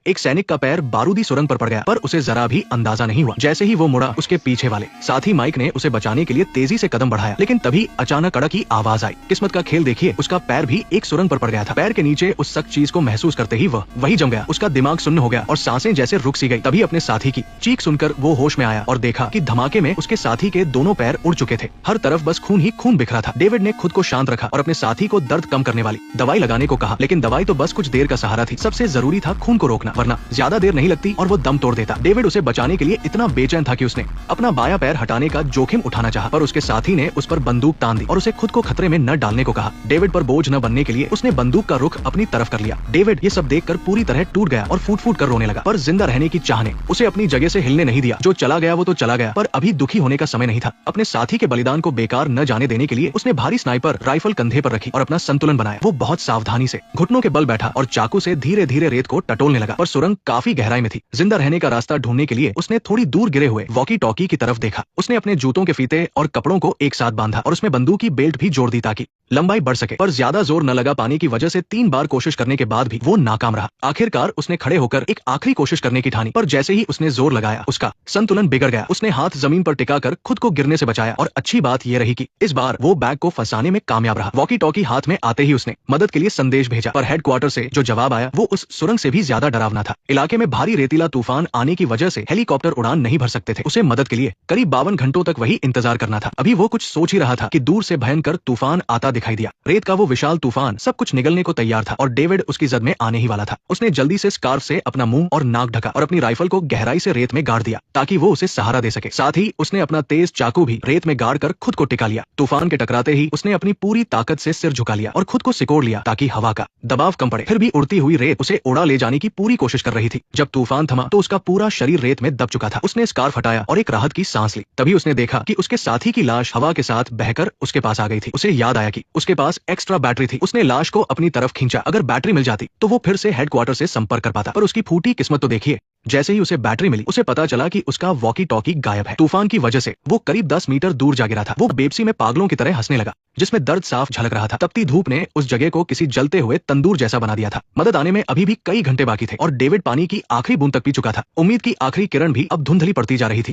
एक सैनिक का पैर बारूदी सुरंग पर पड़ गया, पर उसे जरा भी अंदाजा नहीं हुआ। जैसे ही वो मुड़ा, उसके पीछे वाले साथी माइक ने उसे बचाने के लिए तेजी से कदम बढ़ाया, लेकिन तभी अचानक कड़क की आवाज आई। किस्मत का खेल देखिए, उसका पैर भी एक सुरंग पर पड़ गया था। पैर के नीचे उस सख्त चीज को महसूस करते ही वह वही जम गया। उसका दिमाग सुन्न हो गया और सांसें जैसे रुक सी गई। तभी अपने साथी की चीख सुनकर वो होश में आया और देखा कि धमाके में उसके साथी के दोनों पैर उड़ चुके थे। हर तरफ बस खून ही खून बिखरा था। डेविड ने खुद को शांत रखा और अपने साथी को दर्द कम करने वाली दवाई लगाने को कहा, लेकिन दवाई तो बस कुछ देर का सहारा थी। सबसे जरूरी था खून को रोकना, वरना ज्यादा देर नहीं लगती और वो दम तोड़ देता। डेविड उसे बचाने के लिए इतना बेचैन था कि उसने अपना बायां पैर हटाने का जोखिम उठाना चाहा, पर उसके साथी ने उस पर बंदूक तान दी और उसे खुद को खतरे में न डालने को कहा। डेविड पर बोझ न बनने के लिए उसने बंदूक का रुख अपनी तरफ कर लिया। डेविड ये सब देखकर पूरी तरह टूट गया और फूट फूट कर रोने लगा, पर जिंदा रहने की चाह ने उसे अपनी जगह से हिलने नहीं दिया। जो चला गया वो तो चला गया, पर अभी दुखी होने का समय नहीं था। अपने साथी के बलिदान को बेकार न जाने देने के लिए उसने भारी स्नाइपर राइफल कंधे पर रखी और अपना संतुलन बनाया। वो बहुत सावधानी से घुटनों के बल बैठा और चाकू से धीरे धीरे रेत को टटोलने लगा, पर सुरंग काफी गहराई में थी। जिंदा रहने का रास्ता ढूंढने के लिए उसने थोड़ी दूर गिरे हुए वॉकी टॉकी की तरफ देखा। उसने अपने जूतों के फीते और कपड़ों को एक साथ बांधा और उसमें बंदूक की बेल्ट भी जोड़ दी ताकि लंबाई बढ़ सके, पर ज्यादा जोर न लगा पाने की वजह से 3 बार कोशिश करने के बाद भी वो नाकाम रहा। आखिरकार उसने खड़े होकर एक आखिरी कोशिश करने की ठानी, पर जैसे ही उसने जोर लगाया उसका संतुलन बिगड़ गया। उसने हाथ जमीन पर टिकाकर खुद को गिरने से बचाया और अच्छी बात यह रही कि इस बार वो बैग को फंसाने में कामयाब रहा। वॉकी टॉकी हाथ में आते ही उसने मदद के लिए संदेश भेजा, पर हेडक्वार्टर से जो जवाब आया वो उस सुरंग से भी ज्यादा डरावना था। इलाके में भारी रेतीला तूफान आने की वजह से हेलीकॉप्टर उड़ान नहीं भर सकते थे। उसे मदद के लिए करीब 52 घंटों तक वही इंतजार करना था। अभी वो कुछ सोच ही रहा था कि दूर से भयंकर तूफान आता दिखाई दिया। रेत का वो विशाल तूफान सब कुछ निगलने को तैयार था और डेविड उसकी जद में आने ही वाला था। उसने जल्दी से स्कार्फ से अपना मुंह और नाक ढका और अपनी राइफल को गहराई से रेत में गाड़ दिया ताकि वो उसे सहारा दे सके। साथ ही उसने अपना तेज चाकू भी रेत में गाड़ कर खुद को टिका लिया। तूफान के टकराते ही उसने अपनी पूरी ताकत से सिर झुका लिया और खुद को सिकोड़ लिया ताकि हवा का दबाव कम पड़े। फिर भी उड़ती हुई रेत उसे उड़ा ले जाने की पूरी कोशिश कर रही थी। जब तूफान थमा तो उसका पूरा शरीर रेत में दब चुका था। उसने स्कार्फ हटाया और एक राहत की सांस ली। तभी उसने देखा कि उसके साथी की लाश हवा के साथ बहकर उसके पास आ गई थी। उसे याद आया कि उसके पास एक्स्ट्रा बैटरी थी। उसने लाश को अपनी तरफ खींचा। अगर बैटरी मिल जाती तो वो फिर से हेडक्वार्टर से संपर्क कर पाता, पर उसकी फूटी किस्मत तो देखिए। जैसे ही उसे बैटरी मिली उसे पता चला कि उसका वॉकी टॉकी गायब है। तूफान की वजह से वो करीब 10 मीटर दूर जा गिरा था। वो बेबसी में पागलों की तरह हंसने लगा जिसमें दर्द साफ झलक रहा था। तपती धूप ने उस जगह को किसी जलते हुए तंदूर जैसा बना दिया था। मदद आने में अभी भी कई घंटे बाकी थे और डेविड पानी की आखिरी बूंद तक पी चुका था। उम्मीद की आखिरी किरण भी अब धुंधली पड़ती जा रही थी।